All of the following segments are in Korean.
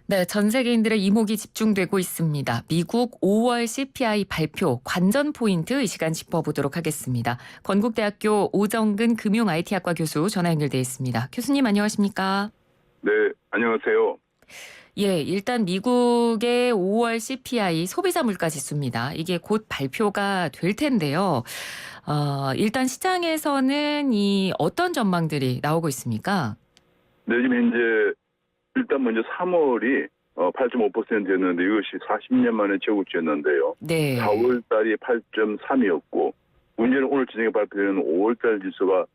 네, 전 세계인들의 이목이 집중되고 있습니다. 미국 5월 CPI 발표 관전 포인트 이 시간 짚어보도록 하겠습니다. 건국대학교 오정근 금융 IT학과 교수 전화 연결돼 있습니다. 교수님 안녕하십니까? 네, 안녕하세요. 예, 일단 미국의 5월 CPI 소비자 물가 지수입니다. 이게 곧 발표가 될 텐데요. 일단 시장에서는 이 어떤 전망들이 나오고 있습니까? 네, 지금 현재 일단 먼저 3월이 8.5%였는데 이것이 40년 만에 최고치였는데요. 네. 4월 달이 8.3이었고 문제는 오늘 저녁에 발표되는 5월 달 지수가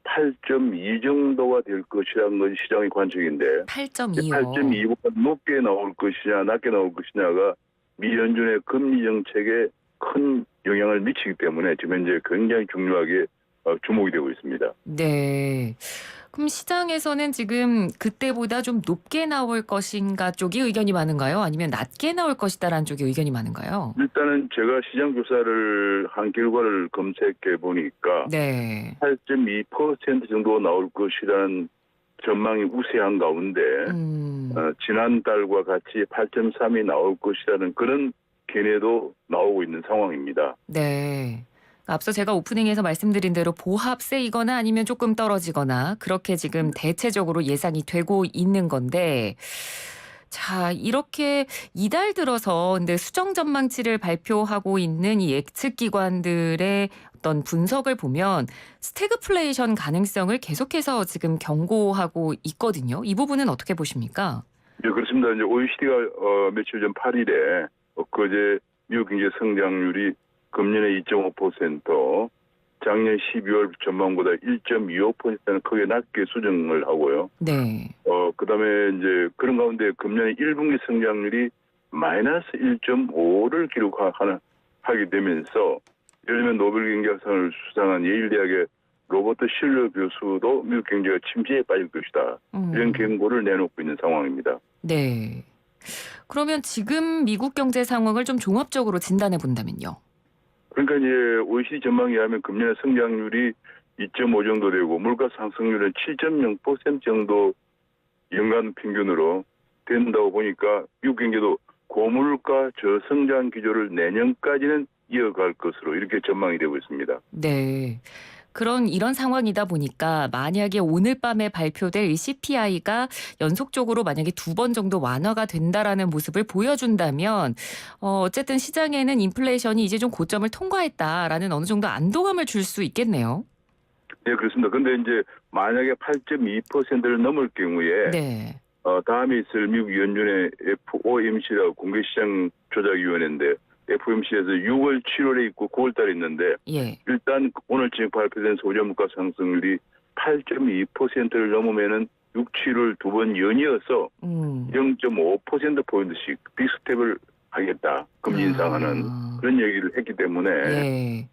8.2 정도가 될 것이라는 것이 시장의 관측인데 8.2요. 8.2보다 높게 나올 것이냐 낮게 나올 것이냐가 미 연준의 금리 정책에 큰 영향을 미치기 때문에 지금 현재 굉장히 중요하게 주목이 되고 있습니다. 네. 그럼 시장에서는 지금 그때보다 좀 높게 나올 것인가 쪽이 의견이 많은가요? 아니면 낮게 나올 것이다라는 쪽이 의견이 많은가요? 일단은 제가 시장 조사를 한 결과를 검색해 보니까 네. 8.2% 정도 나올 것이라는 전망이 우세한 가운데 음. 지난달과 같이 8.3이 나올 것이라는 그런 견해도 나오고 있는 상황입니다. 네. 앞서 제가 오프닝에서 말씀드린 대로 보합세이거나 아니면 조금 떨어지거나 그렇게 지금 대체적으로 예상이 되고 있는 건데 자, 이렇게 이달 들어서 근데 수정 전망치를 발표하고 있는 이 예측 기관들의 어떤 분석을 보면 스태그플레이션 가능성을 계속해서 지금 경고하고 있거든요. 이 부분은 어떻게 보십니까? 네, 그렇습니다. 이제 OECD가 며칠 전 8일에 그제 미국 경제 성장률이 금년에 2.5%, 작년 12월 전망보다 1.25%는 크게 낮게 수정을 하고요. 네. 그다음에 이제 그런 가운데 금년에 1분기 성장률이 마이너스 1.5를 하게 되면서 예를 들면 노벨 경제학상을 수상한 예일 대학의 로버트 실러 교수도 미국 경제가 침체에 빠질 것이다. 이런 경고를 내놓고 있는 상황입니다. 네. 그러면 지금 미국 경제 상황을 좀 종합적으로 진단해 본다면요. 그러니까 이제 OECD 전망에 의하면 금년에 성장률이 2.5 정도 되고 물가 상승률은 7.0% 정도 연간 평균으로 된다고 보니까 미국 경제도 고물가 저성장 기조를 내년까지는 이어갈 것으로 이렇게 전망이 되고 있습니다. 네. 이런 상황이다 보니까 만약에 오늘 밤에 발표될 이 CPI가 연속적으로 만약에 2번 정도 완화가 된다라는 모습을 보여준다면 어쨌든 시장에는 인플레이션이 이제 좀 고점을 통과했다라는 어느 정도 안도감을 줄 수 있겠네요. 네, 그렇습니다. 근데 이제 만약에 8.2%를 넘을 경우에 네. 다음에 있을 미국 연준의 FOMC라고 공개시장 조작위원회인데 FOMC에서 6월, 7월에 있고 9월 달에 있는데 예. 일단 오늘 지금 발표된 소비자물가 상승률이 8.2%를 넘으면은 6, 7월 두 번 연이어서 0.5%포인트씩 빅스텝을 하겠다. 금리 인상하는 그런 얘기를 했기 때문에 예.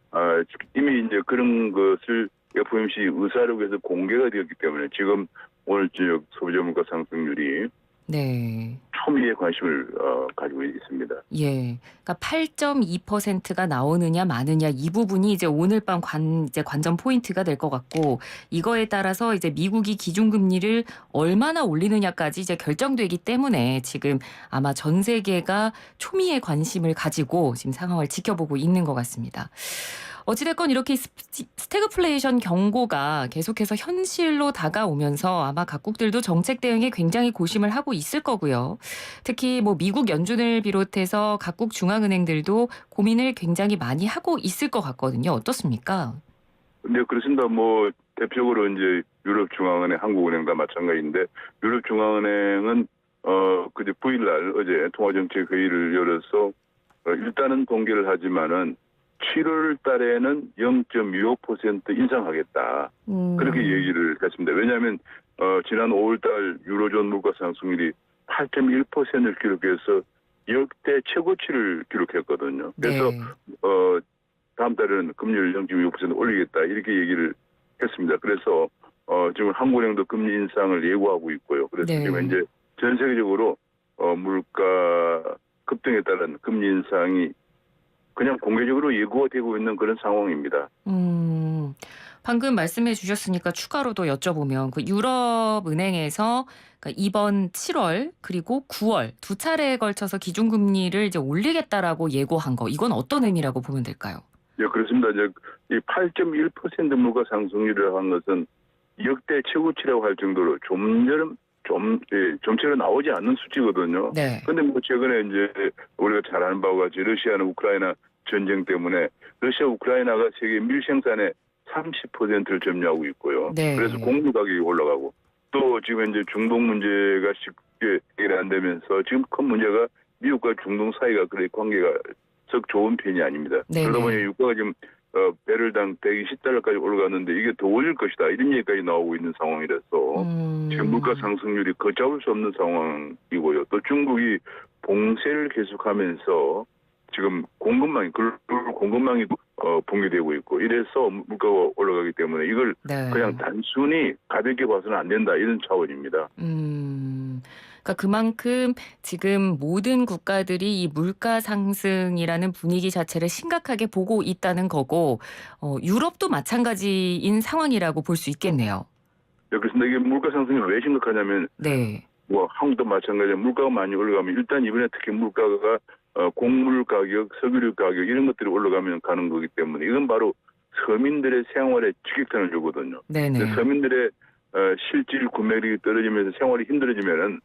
이미 이제 그런 것을 FOMC 의사록에서 공개가 되었기 때문에 지금 오늘 저녁 소비자물가 상승률이 네. 초미의 관심을 가지고 있습니다. 예. 그러니까 8.2%가 나오느냐 마느냐 이 부분이 이제 오늘 밤 관전 포인트가 될 것 같고 이거에 따라서 이제 미국이 기준금리를 얼마나 올리느냐까지 이제 결정되기 때문에 지금 아마 전 세계가 초미의 관심을 가지고 지금 상황을 지켜보고 있는 것 같습니다. 어찌됐건 이렇게 스태그플레이션 경고가 계속해서 현실로 다가오면서 아마 각국들도 정책 대응에 굉장히 고심을 하고 있을 거고요. 특히 뭐 미국 연준을 비롯해서 각국 중앙은행들도 고민을 굉장히 많이 하고 있을 것 같거든요. 어떻습니까? 네, 그렇습니다. 뭐 대표적으로 이제 유럽중앙은행, 한국은행 다 마찬가지인데 유럽중앙은행은 그제 9일날 어제 통화정책회의를 열어서 일단은 공개를 하지만은 7월 달에는 0.25% 인상하겠다. 그렇게 얘기를 했습니다. 왜냐하면 지난 5월 달 유로존 물가 상승률이 8.1%를 기록해서 역대 최고치를 기록했거든요. 그래서 네. 다음 달에는 금리를 0.25% 올리겠다 이렇게 얘기를 했습니다. 그래서 지금 한국은행도 금리 인상을 예고하고 있고요. 그래서 네. 지금 이제 전 세계적으로 물가 급등에 따른 금리 인상이 그냥 공개적으로 예고가 되고 있는 그런 상황입니다. 방금 말씀해 주셨으니까 추가로 더 여쭤보면 그 유럽은행에서 그러니까 이번 7월 그리고 9월 두 차례에 걸쳐서 기준금리를 이제 올리겠다라고 예고한 거 이건 어떤 의미라고 보면 될까요? 예, 그렇습니다. 이제 이 8.1% 물가 상승률을 한 것은 역대 최고치라고 할 정도로 좀처럼 나오지 않는 수치거든요. 네. 근데 뭐 최근에 이제 우리가 잘 아는 바와 같이 러시아는 우크라이나 전쟁 때문에 러시아 우크라이나가 세계 밀생산의 30%를 점유하고 있고요. 네. 그래서 곡물 가격이 올라가고 또 지금 이제 중동 문제가 쉽게 해결이 안 되면서 지금 큰 문제가 미국과 중동 사이가 그래 관계가 썩 좋은 편이 아닙니다. 네네. 그러다 보니 유가가 지금 배럴당 120달러까지 올라갔는데 이게 더 올릴 것이다 이런 얘기까지 나오고 있는 상황이라서 지금 물가 상승률이 걷잡을 수 없는 상황이고요. 또 중국이 봉쇄를 계속하면서 지금 공급망이 붕괴되고 있고 이래서 물가가 올라가기 때문에 이걸 네. 그냥 단순히 가볍게 봐서는 안 된다 이런 차원입니다. 그러니까 그만큼 지금 모든 국가들이 이 물가 상승이라는 분위기 자체를 심각하게 보고 있다는 거고 유럽도 마찬가지인 상황이라고 볼 수 있겠네요. 네, 그렇습니다. 이게 물가 상승이 왜 심각하냐면 네. 뭐 한국도 마찬가지로 물가가 많이 올라가면 일단 이번에 특히 물가가 곡물 가격, 석유류 가격 이런 것들이 올라가면 가는 거기 때문에 이건 바로 서민들의 생활에 직격탄을 주거든요. 네네. 서민들의 실질 구매력이 떨어지면서 생활이 힘들어지면은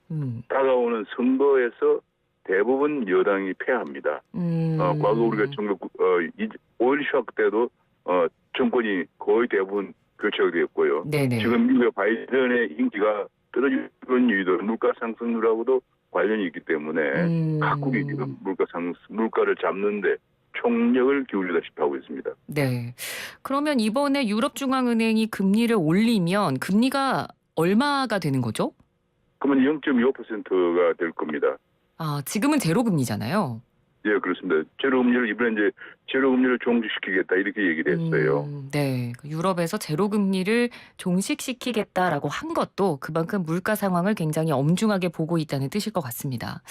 다가오는 선거에서 대부분 여당이 패합니다. 과거 우리가 5.16 쇼크 때도 정권이 거의 대부분 교체가 되었고요. 네네. 지금 미국의 바이든의 인기가 떨어지는 이유도 물가 상승률하고도 관련이 있기 때문에 각국이 지금 물가를 잡는데 총력을 기울이다시피 하고 있습니다. 네. 그러면 이번에 유럽중앙은행이 금리를 올리면 금리가 얼마가 되는 거죠? 그러면 0.25%가 될 겁니다. 아, 지금은 제로 금리잖아요. 예, 그렇습니다. 제로금리를 이번에 이제 제로금리를 종식시키겠다 이렇게 얘기를 했어요. 네. 유럽에서 제로 금리를 종식시키겠다라고 한 것도 그만큼 물가 상황을 굉장히 엄중하게 보고 있다는 뜻일 것 같습니다.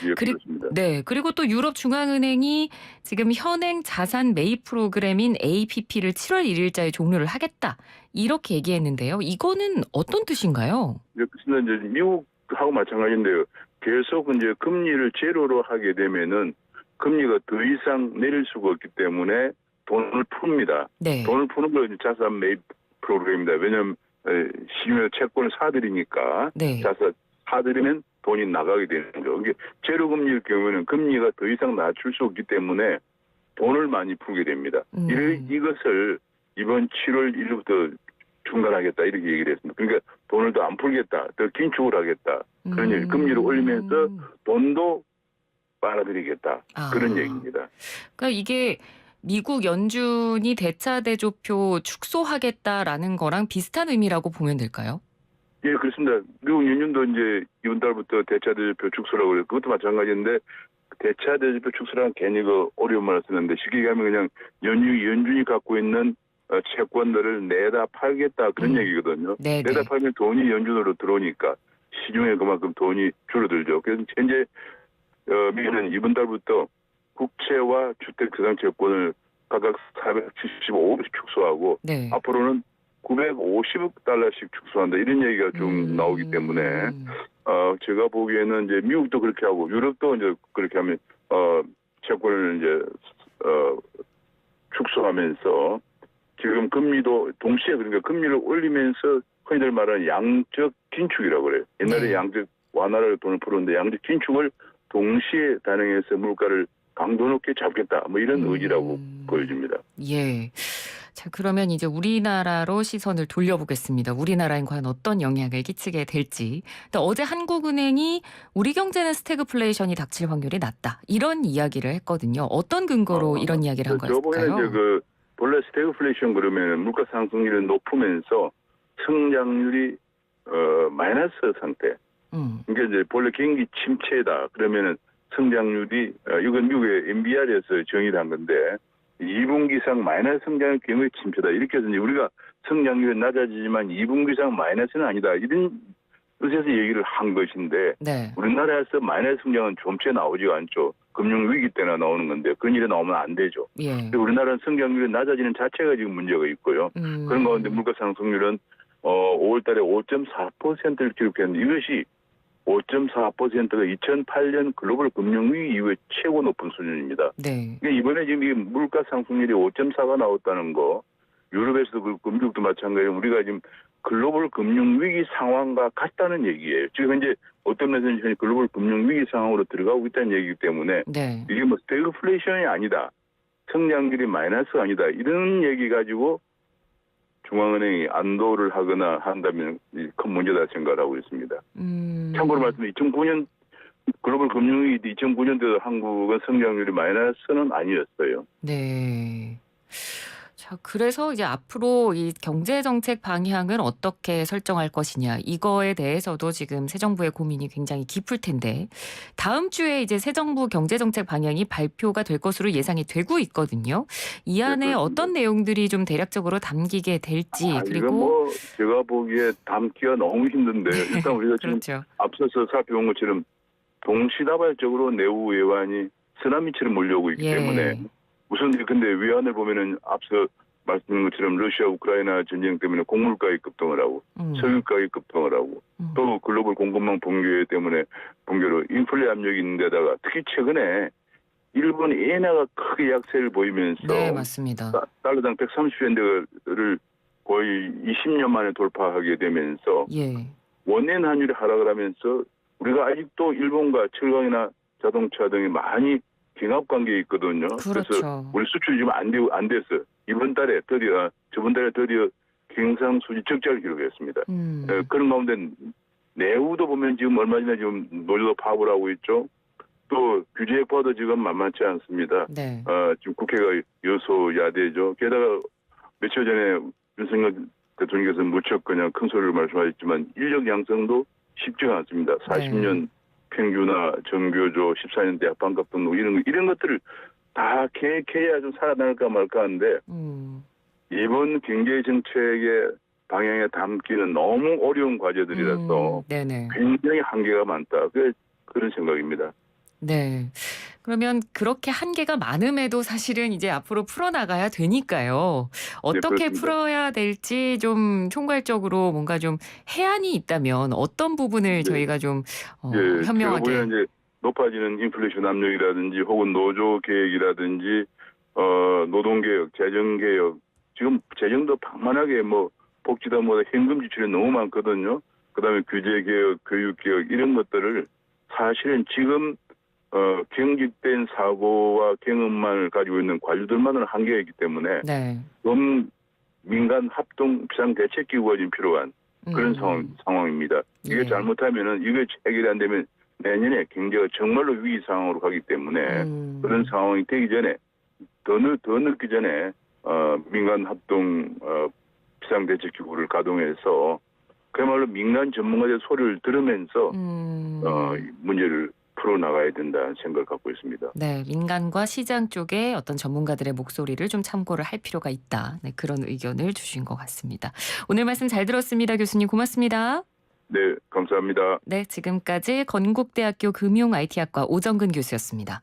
예, 그렇습니다. 네. 그리고 또 유럽 중앙은행이 지금 현행 자산 매입 프로그램인 APP를 7월 1일자에 종료를 하겠다. 이렇게 얘기했는데요. 이거는 어떤 뜻인가요? 예, 그렇습니다. 이제 미국하고 마찬가지인데요. 계속 이제 금리를 제로로 하게 되면은 금리가 더 이상 내릴 수가 없기 때문에 돈을 풉니다. 네. 돈을 푸는 걸 자산 매입 프로그램입니다. 왜냐하면 시중에 채권을 사들이니까 네. 자산 사들이면 돈이 나가게 되는 거죠. 이게 제로 금리일 경우에는 금리가 더 이상 낮출 수 없기 때문에 돈을 많이 풀게 됩니다. 이것을 이번 7월 1일부터 중단하겠다 이렇게 얘기를 했습니다. 그러니까 돈을 더 안 풀겠다, 더 긴축을 하겠다 그런 얘기. 금리를 올리면서 돈도 빨아들이겠다 그런 얘기입니다. 그러니까 이게 미국 연준이 대차 대조표 축소하겠다라는 거랑 비슷한 의미라고 보면 될까요? 예, 그렇습니다. 미국 연준도 이제 이번 달부터 대차 대조표 축소라고 그래요. 그것도 마찬가지인데 대차 대조표 축소라는 괜히 그 어려운 말을 쓰는데 쉽게 얘기하면 그냥 연준이 갖고 있는 채권들을 내다 팔겠다 그런 얘기거든요. 네네. 내다 팔면 돈이 연준으로 들어오니까 시중에 그만큼 돈이 줄어들죠. 그래서 현재 미국은 이번 달부터 국채와 주택자산채권을 각각 475억씩 축소하고 네. 앞으로는 950억 달러씩 축소한다 이런 얘기가 좀 나오기 때문에 제가 보기에는 이제 미국도 그렇게 하고 유럽도 이제 그렇게 하면 채권을 이제 축소하면서 지금 금리도 동시에 그러니까 금리를 올리면서 흔히들 말하는 양적 긴축이라고 그래요. 옛날에 네. 양적 완화를 돈을 풀었는데 양적 긴축을 동시에 단행해서 물가를 강도 높게 잡겠다. 뭐 이런 의지라고 보여집니다. 예. 자, 그러면 이제 우리나라로 시선을 돌려보겠습니다. 우리나라엔 과연 어떤 영향을 끼치게 될지. 어제 한국은행이 우리 경제는 스태그플레이션이 닥칠 확률이 낮다. 이런 이야기를 했거든요. 어떤 근거로 이런 이야기를 한 저번에 걸까요? 이제 본래 스태그플레이션 그러면 물가 상승률이 높으면서 성장률이 마이너스 상태. 그러니까 이제 본래 경기 침체다. 그러면은 성장률이 이건 미국의 NBR에서 정의한 건데 2분기 이상 마이너스 성장의 경우에 침체다. 이렇게 해서 이제 우리가 성장률이 낮아지지만 2분기 이상 마이너스는 아니다. 이런 뜻에서 얘기를 한 것인데 네. 우리나라에서 마이너스 성장은 좀체 나오지가 않죠. 금융 위기 때나 나오는 건데 그런 일이 나오면 안 되죠. 예. 우리나라는 성장률이 낮아지는 자체가 지금 문제가 있고요. 그런 가운데 물가 상승률은 5월 달에 5.4%를 기록했는데 이것이 5.4%가 2008년 글로벌 금융위기 이후에 최고 높은 수준입니다. 네. 그러니까 이번에 지금 이 물가 상승률이 5.4가 나왔다는 거, 유럽에서도 그렇고 미국도 마찬가지로 우리가 지금 글로벌 금융위기 상황과 같다는 얘기예요. 지금 현재 어떤 면에서는 글로벌 금융위기 상황으로 들어가고 있다는 얘기이기 때문에 네. 이게 뭐 스태그플레이션이 아니다. 성장률이 마이너스가 아니다. 이런 얘기 가지고 중앙은행이 안도를 하거나 한다면 큰 문제다 생각을 하고 있습니다. 참고로 말씀드리면 2009년 글로벌 금융위기 2009년도 한국은 성장률이 마이너스는 아니었어요. 네. 자, 그래서 이제 앞으로 이 경제 정책 방향을 어떻게 설정할 것이냐 이거에 대해서도 지금 새 정부의 고민이 굉장히 깊을 텐데 다음 주에 이제 새 정부 경제 정책 방향이 발표가 될 것으로 예상이 되고 있거든요. 이 안에 그렇습니다. 어떤 내용들이 좀 대략적으로 담기게 될지 이거 그리고 뭐 제가 보기에 담기가 너무 힘든데 일단 우리가 지금 그렇죠. 앞서서 살펴본 것처럼 동시다발적으로 내부 외환이 쓰나미처럼 몰려오고 있기 예. 때문에 우선 근데 외환을 보면은 앞서 말씀드린 것처럼 러시아 우크라이나 전쟁 때문에 곡물가가 급등을 하고 석유가가 급등을 하고 또 글로벌 공급망 붕괴로 인플레 압력이 있는 데다가 특히 최근에 일본 엔화가 크게 약세를 보이면서 네, 맞습니다. 달러당 130엔대를 거의 20년 만에 돌파하게 되면서 예. 원엔 환율이 하락을 하면서 우리가 아직도 일본과 철강이나 자동차 등이 많이 경합 관계에 있거든요. 그래서 그렇죠. 우리 수출이 지금 안 됐어요. 저번 달에 드디어 경상 수지 적자를 기록했습니다. 그런 가운데 내후도 보면 지금 얼마 전에 지금 노조도 파업을 하고 있죠. 또 규제 효과도 지금 만만치 않습니다. 네. 지금 국회가 여소야대죠. 게다가 며칠 전에 윤석열 대통령께서 무척 그냥 큰 소리로 말씀하셨지만 인력 양성도 쉽지가 않습니다. 40년 평균화, 정교조, 14년 대학 반값 등록 이런 것들을 다 계획해야 좀 살아날까 말까 하는데 이번 경제 정책의 방향에 담기는 너무 어려운 과제들이라서 네네. 굉장히 한계가 많다. 그런 생각입니다. 네. 그러면 그렇게 한계가 많음에도 사실은 이제 앞으로 풀어나가야 되니까요. 어떻게 그렇습니다. 풀어야 될지 좀 총괄적으로 뭔가 좀 해안이 있다면 어떤 부분을 저희가 좀 제가 현명하게. 보기에는 이제 높아지는 인플레이션 압력이라든지 혹은 노조 계획이라든지 노동개혁, 재정개혁 지금 재정도 방만하게 뭐 복지다 뭐다 현금 지출이 너무 많거든요. 그다음에 규제개혁, 교육개혁 이런 것들을 사실은 지금 경직된 사고와 경험만을 가지고 있는 관료들만은 한계가 있기 때문에 네. 민간 합동 비상대책기구가 지금 필요한 그런 상황입니다. 이게 예. 잘못하면은 이게 해결이 안 되면 내년에 경제가 정말로 위기 상황으로 가기 때문에 그런 상황이 되기 전에 더 늦기 전에 민간 합동 비상대책기구를 가동해서 그야말로 민간 전문가들 소리를 들으면서 문제를 풀어나가야 된다는 생각을 갖고 있습니다. 네, 민간과 시장 쪽에 어떤 전문가들의 목소리를 좀 참고를 할 필요가 있다. 네, 그런 의견을 주신 것 같습니다. 오늘 말씀 잘 들었습니다. 교수님 고맙습니다. 네, 감사합니다. 네, 지금까지 건국대학교 금융 IT학과 오정근 교수였습니다.